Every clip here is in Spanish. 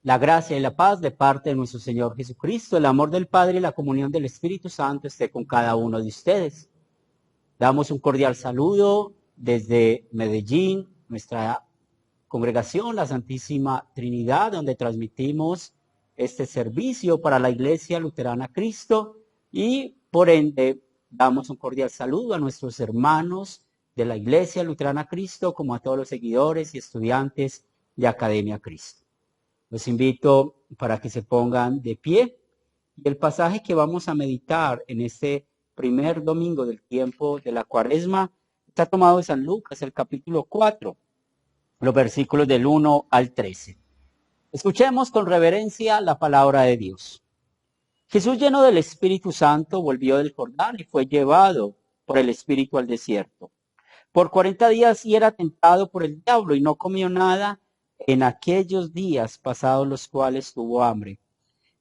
La gracia y la paz de parte de nuestro Señor Jesucristo, el amor del Padre y la comunión del Espíritu Santo esté con cada uno de ustedes. Damos un cordial saludo desde Medellín, nuestra congregación, la Santísima Trinidad, donde transmitimos este servicio para la Iglesia Luterana Cristo y por ende damos un cordial saludo a nuestros hermanos de la Iglesia Luterana Cristo, como a todos los seguidores y estudiantes de Academia Cristo. Los invito para que se pongan de pie. Y el pasaje que vamos a meditar en este primer domingo del tiempo de la Cuaresma está tomado de San Lucas, el capítulo 4, los versículos del 1 al 13. Escuchemos con reverencia la palabra de Dios. Jesús, lleno del Espíritu Santo, volvió del Jordán y fue llevado por el Espíritu al desierto. Por 40 días y era tentado por el diablo y no comió nada en aquellos días pasados los cuales tuvo hambre.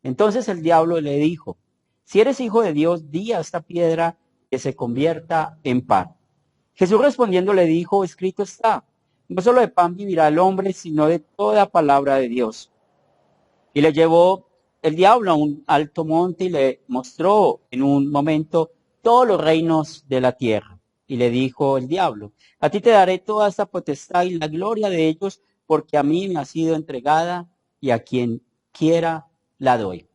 Entonces el diablo le dijo: si eres hijo de Dios, di a esta piedra que se convierta en pan. Jesús respondiendo le dijo: escrito está, no solo de pan vivirá el hombre, sino de toda palabra de Dios. Y le llevó el diablo a un alto monte y le mostró en un momento todos los reinos de la tierra. Y le dijo el diablo: a ti te daré toda esta potestad y la gloria de ellos, porque a mí me ha sido entregada y a quien quiera la doy.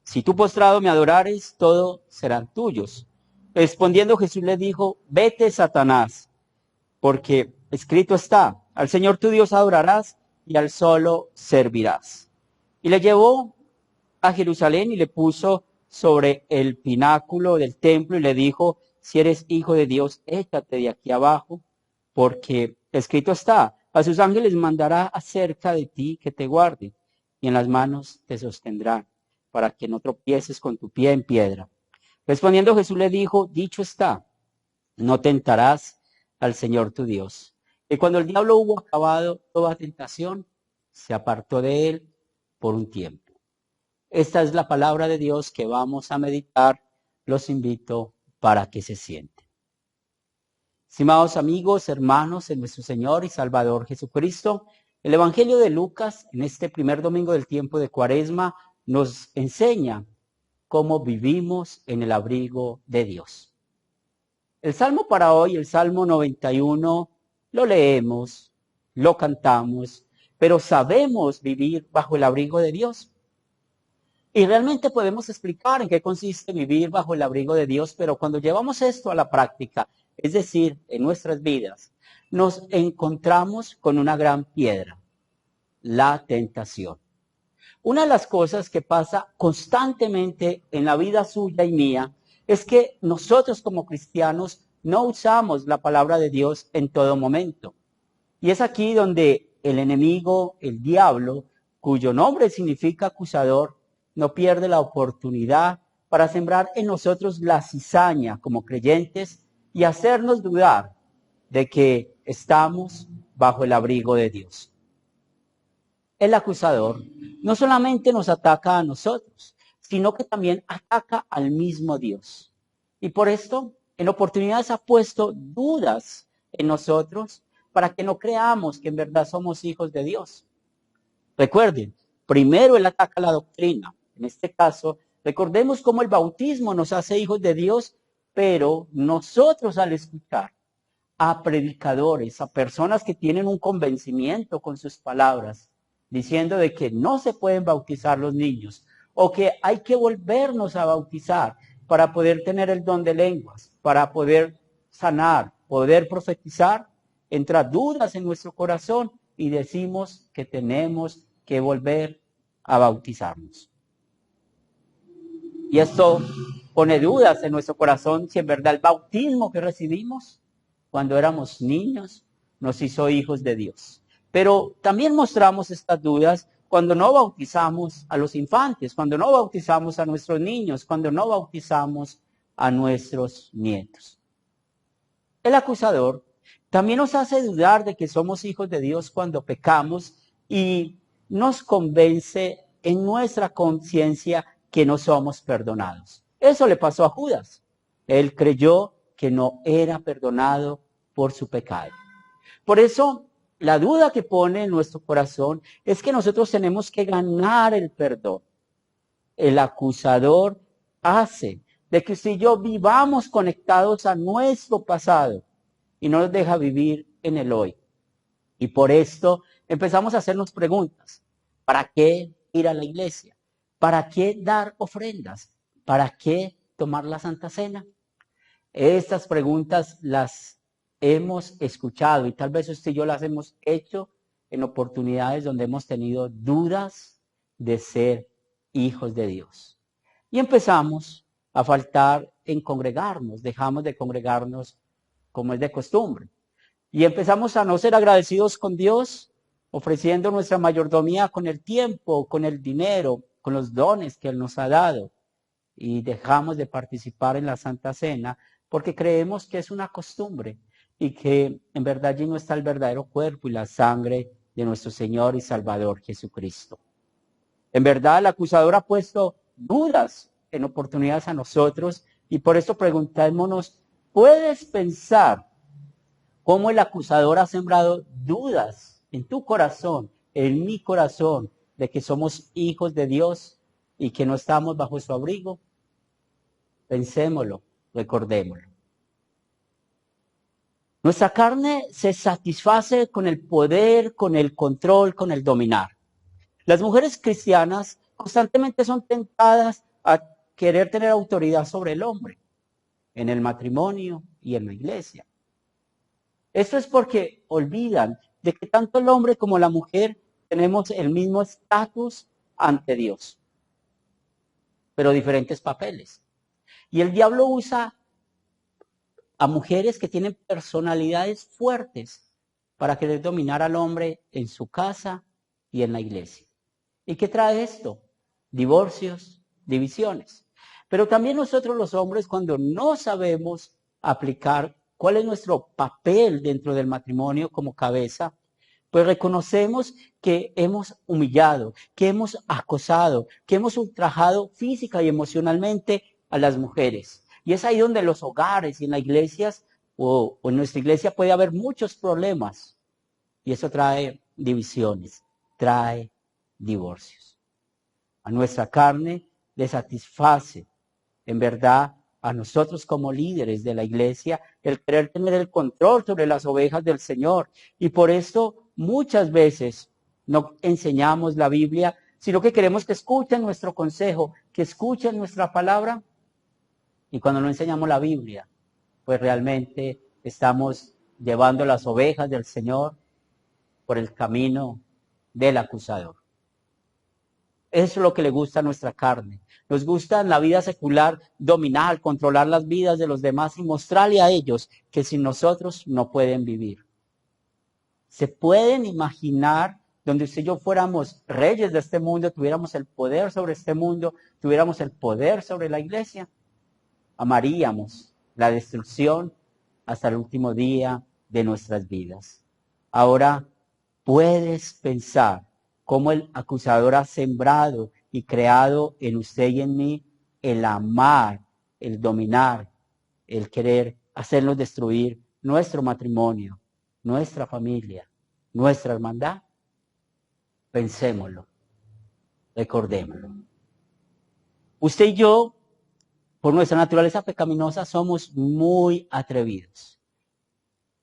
Si tú postrado me adorares, todos serán tuyos. Respondiendo Jesús le dijo: vete, Satanás, porque escrito está, al Señor tu Dios adorarás y al solo servirás. Y le llevó a Jerusalén y le puso sobre el pináculo del templo y le dijo: si eres hijo de Dios, échate de aquí abajo, porque escrito está, a sus ángeles mandará acerca de ti que te guarden, y en las manos te sostendrán, para que no tropieces con tu pie en piedra. Respondiendo Jesús le dijo: dicho está, no tentarás al Señor tu Dios. Y cuando el diablo hubo acabado toda tentación, se apartó de él por un tiempo. Esta es la palabra de Dios que vamos a meditar. Los invito para que se sienten. Estimados amigos, hermanos en nuestro Señor y Salvador Jesucristo, el Evangelio de Lucas, en este primer domingo del tiempo de Cuaresma, nos enseña cómo vivimos en el abrigo de Dios. El salmo para hoy, el Salmo 91, lo leemos, lo cantamos, pero sabemos vivir bajo el abrigo de Dios. Y realmente podemos explicar en qué consiste vivir bajo el abrigo de Dios, pero cuando llevamos esto a la práctica, es decir, en nuestras vidas, nos encontramos con una gran piedra: la tentación. Una de las cosas que pasa constantemente en la vida suya y mía es que nosotros como cristianos no usamos la palabra de Dios en todo momento. Y es aquí donde el enemigo, el diablo, cuyo nombre significa acusador, no pierde la oportunidad para sembrar en nosotros la cizaña como creyentes y hacernos dudar de que estamos bajo el abrigo de Dios. El acusador no solamente nos ataca a nosotros, sino que también ataca al mismo Dios. Y por esto, en oportunidades ha puesto dudas en nosotros para que no creamos que en verdad somos hijos de Dios. Recuerden, primero él ataca la doctrina. En este caso, recordemos cómo el bautismo nos hace hijos de Dios, pero nosotros al escuchar a predicadores, a personas que tienen un convencimiento con sus palabras, diciendo de que no se pueden bautizar los niños o que hay que volvernos a bautizar para poder tener el don de lenguas, para poder sanar, poder profetizar, entra dudas en nuestro corazón y decimos que tenemos que volver a bautizarnos. Y esto pone dudas en nuestro corazón si en verdad el bautismo que recibimos cuando éramos niños nos hizo hijos de Dios. Pero también mostramos estas dudas cuando no bautizamos a los infantes, cuando no bautizamos a nuestros niños, cuando no bautizamos a nuestros nietos. El acusador también nos hace dudar de que somos hijos de Dios cuando pecamos y nos convence en nuestra conciencia que no somos perdonados. Eso le pasó a Judas. Él creyó que no era perdonado por su pecado. Por eso la duda que pone en nuestro corazón es que nosotros tenemos que ganar el perdón. El acusador hace de que usted y yo vivamos conectados a nuestro pasado y no nos deja vivir en el hoy. Y por esto empezamos a hacernos preguntas. ¿Para qué ir a la iglesia? ¿Para qué dar ofrendas? ¿Para qué tomar la Santa Cena? Estas preguntas las hemos escuchado y tal vez usted y yo las hemos hecho en oportunidades donde hemos tenido dudas de ser hijos de Dios. Y empezamos a faltar en congregarnos, dejamos de congregarnos como es de costumbre. Y empezamos a no ser agradecidos con Dios, ofreciendo nuestra mayordomía con el tiempo, con el dinero, con los dones que Él nos ha dado. Y dejamos de participar en la Santa Cena porque creemos que es una costumbre y que en verdad allí no está el verdadero cuerpo y la sangre de nuestro Señor y Salvador Jesucristo. En verdad el acusador ha puesto dudas en oportunidades a nosotros y por eso preguntémonos, ¿puedes pensar cómo el acusador ha sembrado dudas en tu corazón, en mi corazón, de que somos hijos de Dios y que no estamos bajo su abrigo? Pensémoslo, recordémoslo. Nuestra carne se satisface con el poder, con el control, con el dominar. Las mujeres cristianas constantemente son tentadas a querer tener autoridad sobre el hombre, en el matrimonio y en la iglesia. Esto es porque olvidan de que tanto el hombre como la mujer tenemos el mismo estatus ante Dios, pero diferentes papeles. Y el diablo usa a mujeres que tienen personalidades fuertes para querer dominar al hombre en su casa y en la iglesia. ¿Y qué trae esto? Divorcios, divisiones. Pero también nosotros los hombres, cuando no sabemos aplicar cuál es nuestro papel dentro del matrimonio como cabeza, pues reconocemos que hemos humillado, que hemos acosado, que hemos ultrajado física y emocionalmente a las mujeres. Y es ahí donde los hogares y en las iglesias o en nuestra iglesia puede haber muchos problemas. Y eso trae divisiones, trae divorcios. A nuestra carne le satisface, en verdad, a nosotros como líderes de la iglesia, el querer tener el control sobre las ovejas del Señor. Y por esto muchas veces no enseñamos la Biblia, sino que queremos que escuchen nuestro consejo, que escuchen nuestra palabra. Y cuando no enseñamos la Biblia, pues realmente estamos llevando las ovejas del Señor por el camino del acusador. Eso es lo que le gusta a nuestra carne. Nos gusta en la vida secular dominar, controlar las vidas de los demás y mostrarle a ellos que sin nosotros no pueden vivir. ¿Se pueden imaginar donde usted y yo fuéramos reyes de este mundo, tuviéramos el poder sobre este mundo, tuviéramos el poder sobre la iglesia? Amaríamos la destrucción hasta el último día de nuestras vidas. Ahora puedes pensar cómo el acusador ha sembrado y creado en usted y en mí el amar, el dominar, el querer hacernos destruir nuestro matrimonio, nuestra familia, nuestra hermandad. Pensémoslo, recordémoslo. Usted y yo, por nuestra naturaleza pecaminosa, somos muy atrevidos.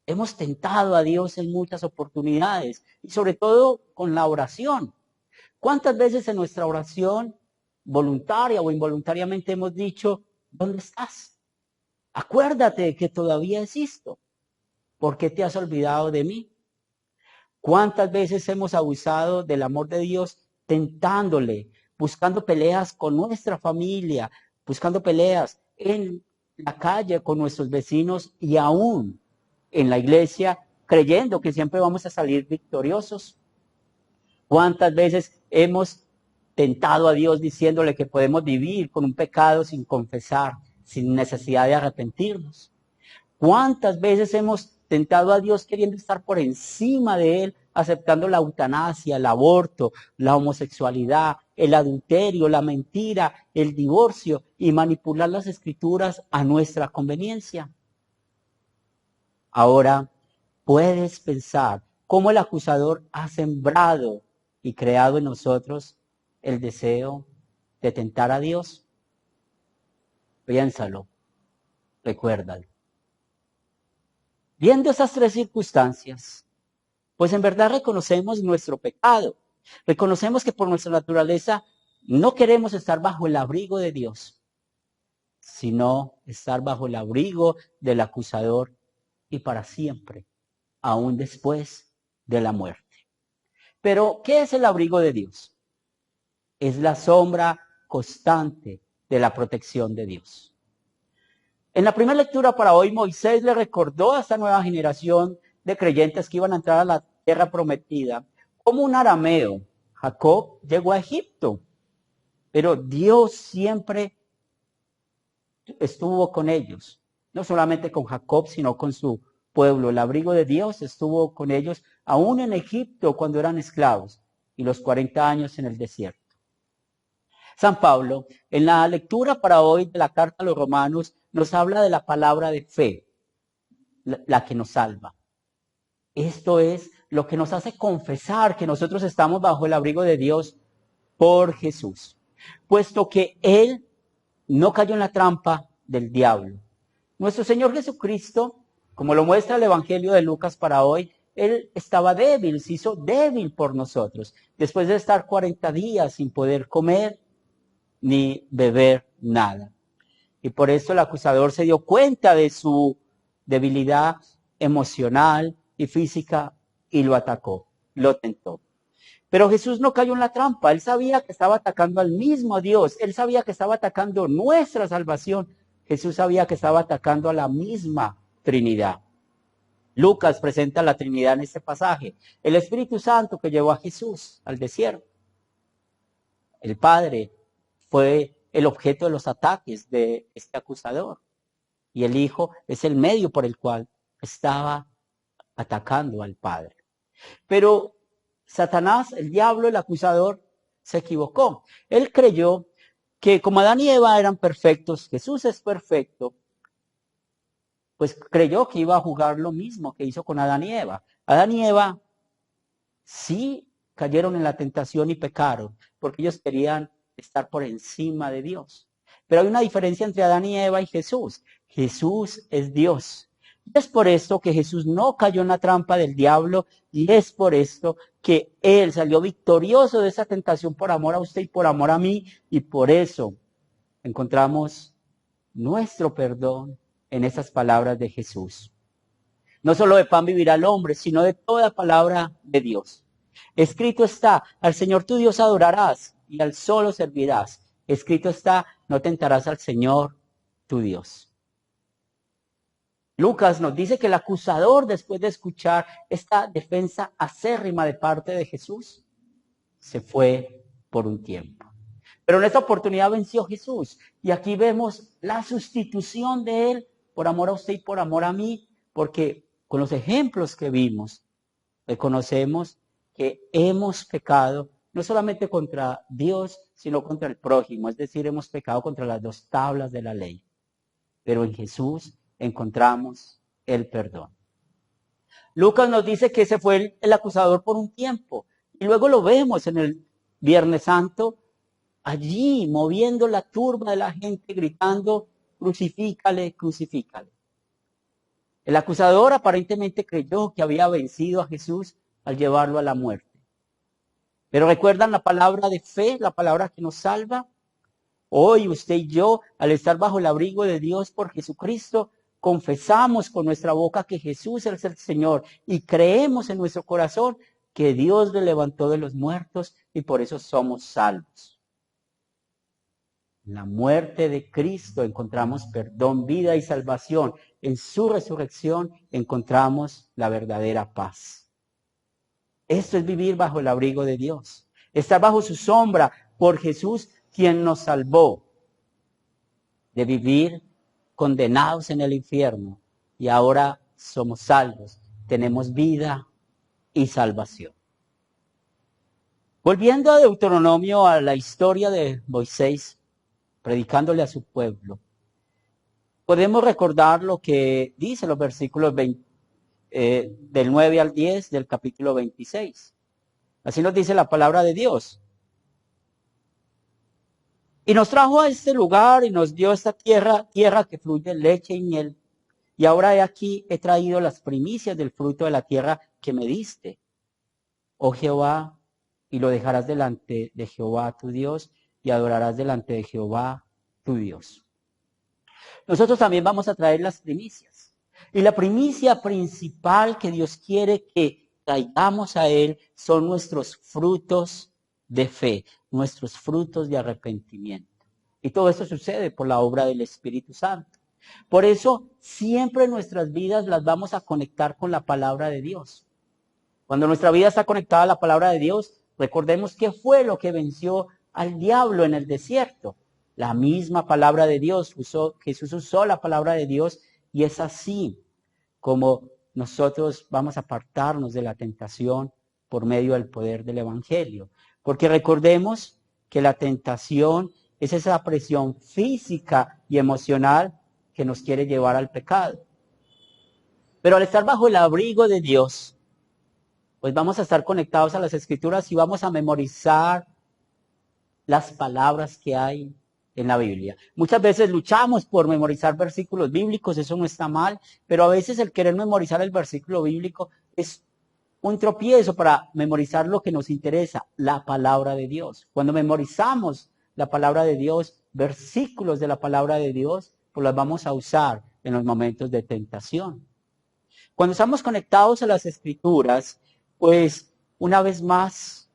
Hemos tentado a Dios en muchas oportunidades y sobre todo con la oración. ¿Cuántas veces en nuestra oración, voluntaria o involuntariamente, hemos dicho, ¿dónde estás? Acuérdate que todavía existo. ¿Por qué te has olvidado de mí? ¿Cuántas veces hemos abusado del amor de Dios tentándole, buscando peleas con nuestra familia, buscando peleas en la calle con nuestros vecinos y aún en la iglesia, creyendo que siempre vamos a salir victoriosos? ¿Cuántas veces hemos tentado a Dios diciéndole que podemos vivir con un pecado sin confesar, sin necesidad de arrepentirnos? ¿Cuántas veces hemos tentado a Dios queriendo estar por encima de Él, aceptando la eutanasia, el aborto, la homosexualidad, el adulterio, la mentira, el divorcio y manipular las escrituras a nuestra conveniencia? Ahora puedes pensar cómo el acusador ha sembrado y creado en nosotros el deseo de tentar a Dios? Piénsalo, recuérdalo. Viendo esas tres circunstancias, pues en verdad reconocemos nuestro pecado. Reconocemos que por nuestra naturaleza no queremos estar bajo el abrigo de Dios, sino estar bajo el abrigo del acusador y para siempre, aún después de la muerte. Pero, ¿qué es el abrigo de Dios? Es la sombra constante de la protección de Dios. En la primera lectura para hoy, Moisés le recordó a esta nueva generación de creyentes que iban a entrar a la tierra prometida como un arameo. Jacob llegó a Egipto, pero Dios siempre estuvo con ellos, no solamente con Jacob, sino con su pueblo. El abrigo de Dios estuvo con ellos, aún en Egipto cuando eran esclavos, y los 40 años en el desierto. San Pablo, en la lectura para hoy de la carta a los romanos, nos habla de la palabra de fe, la que nos salva. Esto es lo que nos hace confesar que nosotros estamos bajo el abrigo de Dios por Jesús, puesto que Él no cayó en la trampa del diablo. Nuestro Señor Jesucristo, como lo muestra el Evangelio de Lucas para hoy, Él estaba débil, se hizo débil por nosotros, después de estar 40 días sin poder comer ni beber nada. Y por eso el acusador se dio cuenta de su debilidad emocional y física y lo atacó, lo tentó. Pero Jesús no cayó en la trampa. Él sabía que estaba atacando al mismo Dios. Él sabía que estaba atacando nuestra salvación. Jesús sabía que estaba atacando a la misma Trinidad. Lucas presenta la Trinidad en este pasaje. El Espíritu Santo que llevó a Jesús al desierto. El Padre fue el objeto de los ataques de este acusador. Y el Hijo es el medio por el cual estaba atacando al Padre. Pero Satanás, el diablo, el acusador, se equivocó. Él creyó que como Adán y Eva eran perfectos, Jesús es perfecto, pues creyó que iba a jugar lo mismo que hizo con Adán y Eva. Adán y Eva sí cayeron en la tentación y pecaron, porque ellos querían estar por encima de Dios. Pero hay una diferencia entre Adán y Eva y Jesús. Jesús es Dios. Y es por esto que Jesús no cayó en la trampa del diablo, y es por esto que Él salió victorioso de esa tentación por amor a usted y por amor a mí, y por eso encontramos nuestro perdón en esas palabras de Jesús. No solo de pan vivirá el hombre, sino de toda palabra de Dios. Escrito está, al Señor tu Dios adorarás y al solo servirás. Escrito está, no tentarás al Señor tu Dios. Lucas nos dice que el acusador, después de escuchar esta defensa acérrima de parte de Jesús, se fue por un tiempo. Pero en esta oportunidad venció Jesús. Y aquí vemos la sustitución de Él por amor a usted y por amor a mí, porque con los ejemplos que vimos, reconocemos que hemos pecado no solamente contra Dios, sino contra el prójimo. Es decir, hemos pecado contra las dos tablas de la ley. Pero en Jesús encontramos el perdón. Lucas nos dice que ese fue el acusador por un tiempo. Y luego lo vemos en el Viernes Santo, allí moviendo la turba de la gente, gritando, crucifícale, crucifícale. El acusador aparentemente creyó que había vencido a Jesús al llevarlo a la muerte. Pero ¿recuerdan la palabra de fe, la palabra que nos salva? Hoy usted y yo, al estar bajo el abrigo de Dios por Jesucristo, confesamos con nuestra boca que Jesús es el Señor y creemos en nuestro corazón que Dios le levantó de los muertos y por eso somos salvos. En la muerte de Cristo encontramos perdón, vida y salvación. En su resurrección encontramos la verdadera paz. Esto es vivir bajo el abrigo de Dios. Estar bajo su sombra por Jesús, quien nos salvó de vivir condenados en el infierno. Y ahora somos salvos. Tenemos vida y salvación. Volviendo a Deuteronomio, a la historia de Moisés, predicándole a su pueblo, podemos recordar lo que dice los versículos del 9 al 10 del capítulo 26. Así nos dice la palabra de Dios. Y nos trajo a este lugar y nos dio esta tierra que fluye leche y miel. Y ahora he traído las primicias del fruto de la tierra que me diste, oh Jehová, y lo dejarás delante de Jehová tu Dios y adorarás delante de Jehová tu Dios. Nosotros también vamos a traer las primicias. Y la primicia principal que Dios quiere que traigamos a Él son nuestros frutos de fe, nuestros frutos de arrepentimiento. Y todo esto sucede por la obra del Espíritu Santo. Por eso siempre nuestras vidas las vamos a conectar con la palabra de Dios. Cuando nuestra vida está conectada a la palabra de Dios, recordemos qué fue lo que venció al diablo en el desierto. La misma palabra de Dios, Jesús usó la palabra de Dios y es así como nosotros vamos a apartarnos de la tentación por medio del poder del Evangelio. Porque recordemos que la tentación es esa presión física y emocional que nos quiere llevar al pecado. Pero al estar bajo el abrigo de Dios, pues vamos a estar conectados a las Escrituras y vamos a memorizar las palabras que hay en la Biblia. Muchas veces luchamos por memorizar versículos bíblicos, eso no está mal, pero a veces el querer memorizar el versículo bíblico es un tropiezo para memorizar lo que nos interesa, la palabra de Dios. Cuando memorizamos la palabra de Dios, versículos de la palabra de Dios, pues las vamos a usar en los momentos de tentación. Cuando estamos conectados a las Escrituras, pues una vez más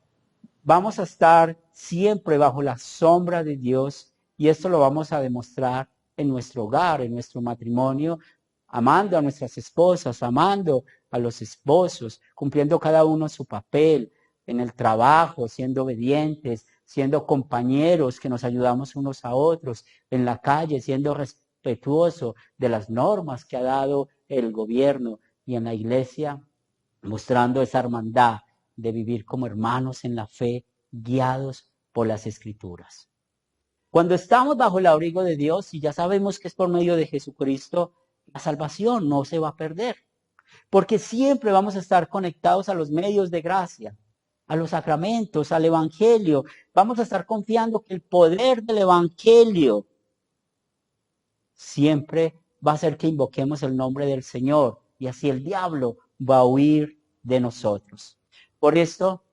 vamos a estar siempre bajo la sombra de Dios y esto lo vamos a demostrar en nuestro hogar, en nuestro matrimonio, amando a nuestras esposas, amando a los esposos, cumpliendo cada uno su papel en el trabajo, siendo obedientes, siendo compañeros que nos ayudamos unos a otros, en la calle, siendo respetuoso de las normas que ha dado el gobierno y en la iglesia, mostrando esa hermandad de vivir como hermanos en la fe, guiados por las Escrituras. Cuando estamos bajo el abrigo de Dios y ya sabemos que es por medio de Jesucristo, la salvación no se va a perder, porque siempre vamos a estar conectados a los medios de gracia, a los sacramentos, al Evangelio. Vamos a estar confiando que el poder del Evangelio siempre va a hacer que invoquemos el nombre del Señor y así el diablo va a huir de nosotros. Por esto,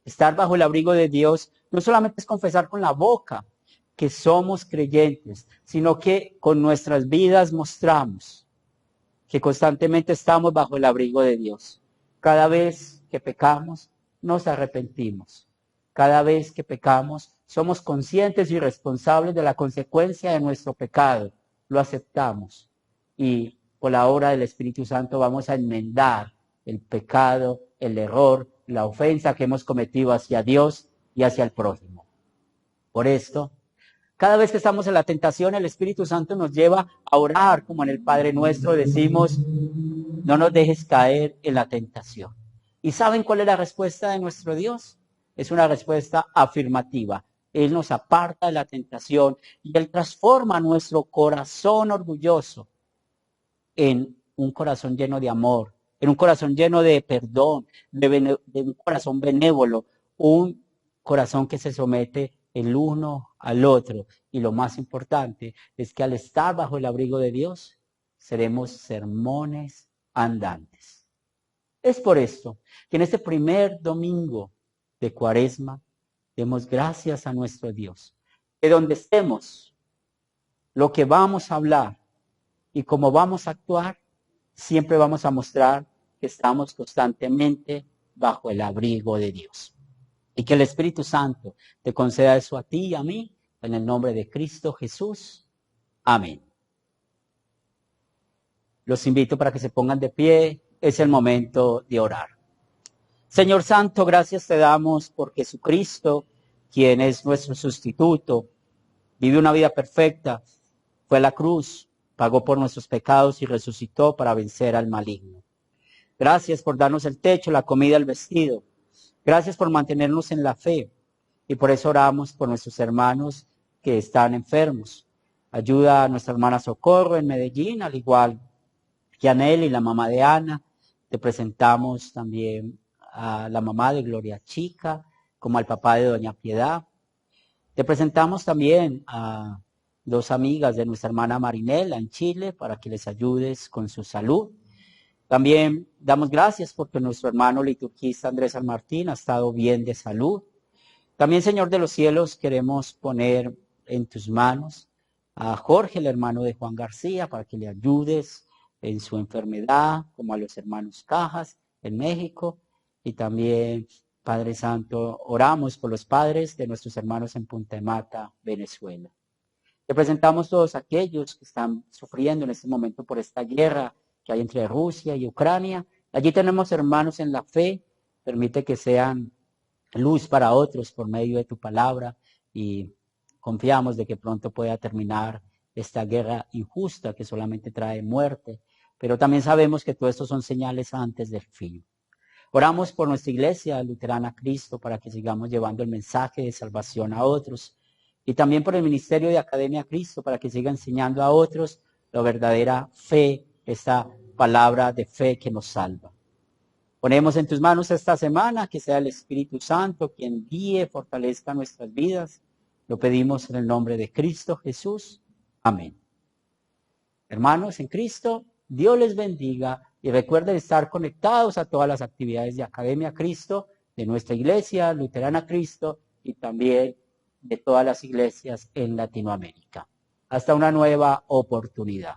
estar bajo el abrigo de Dios no solamente es confesar con la boca que somos creyentes, sino que con nuestras vidas mostramos que constantemente estamos bajo el abrigo de Dios. Cada vez que pecamos, nos arrepentimos. Cada vez que pecamos, somos conscientes y responsables de la consecuencia de nuestro pecado. Lo aceptamos y por la obra del Espíritu Santo vamos a enmendar el pecado, el error, la ofensa que hemos cometido hacia Dios y hacia el prójimo. Por esto, cada vez que estamos en la tentación, el Espíritu Santo nos lleva a orar, como en el Padre Nuestro decimos, no nos dejes caer en la tentación. ¿Y saben cuál es la respuesta de nuestro Dios? Es una respuesta afirmativa. Él nos aparta de la tentación y Él transforma nuestro corazón orgulloso en un corazón lleno de amor, en un corazón lleno de perdón, de un corazón benévolo, un corazón que se somete el uno al otro. Y lo más importante es que al estar bajo el abrigo de Dios, seremos sermones andantes. Es por esto que en este primer domingo de Cuaresma, demos gracias a nuestro Dios. Que donde estemos, lo que vamos a hablar y cómo vamos a actuar, siempre vamos a mostrar que estamos constantemente bajo el abrigo de Dios. Y que el Espíritu Santo te conceda eso a ti y a mí, en el nombre de Cristo Jesús. Amén. Los invito para que se pongan de pie. Es el momento de orar. Señor Santo, gracias te damos por Jesucristo, quien es nuestro sustituto. Vivió una vida perfecta, fue a la cruz, pagó por nuestros pecados y resucitó para vencer al maligno. Gracias por darnos el techo, la comida, el vestido. Gracias por mantenernos en la fe y por eso oramos por nuestros hermanos que están enfermos. Ayuda a nuestra hermana Socorro en Medellín, al igual que a Nelly, la mamá de Ana, Te presentamos también a la mamá de Gloria Chica, como al papá de Doña Piedad. Te presentamos también a dos amigas de nuestra hermana Marinela en Chile para que les ayudes con su salud. También damos gracias porque nuestro hermano liturgista Andrés San Martín ha estado bien de salud. También, Señor de los cielos, queremos poner en tus manos a Jorge, el hermano de Juan García, para que le ayudes en su enfermedad, como a los hermanos Cajas en México. Y también, Padre Santo, oramos por los padres de nuestros hermanos en Punta de Mata, Venezuela. Te presentamos todos aquellos que están sufriendo en este momento por esta guerra que hay entre Rusia y Ucrania. Allí tenemos hermanos en la fe. Permite que sean luz para otros por medio de tu palabra y confiamos de que pronto pueda terminar esta guerra injusta que solamente trae muerte, pero también sabemos que todo esto son señales antes del fin. Oramos por nuestra iglesia luterana Cristo para que sigamos llevando el mensaje de salvación a otros y también por el ministerio de Academia Cristo para que siga enseñando a otros la verdadera fe, esta palabra de fe que nos salva. Ponemos en tus manos esta semana, que sea el Espíritu Santo quien guíe, fortalezca nuestras vidas. Lo pedimos en el nombre de Cristo Jesús. Amén. Hermanos en Cristo, Dios les bendiga y recuerden estar conectados a todas las actividades de Academia Cristo, de nuestra iglesia luterana Cristo y también de todas las iglesias en Latinoamérica. Hasta una nueva oportunidad.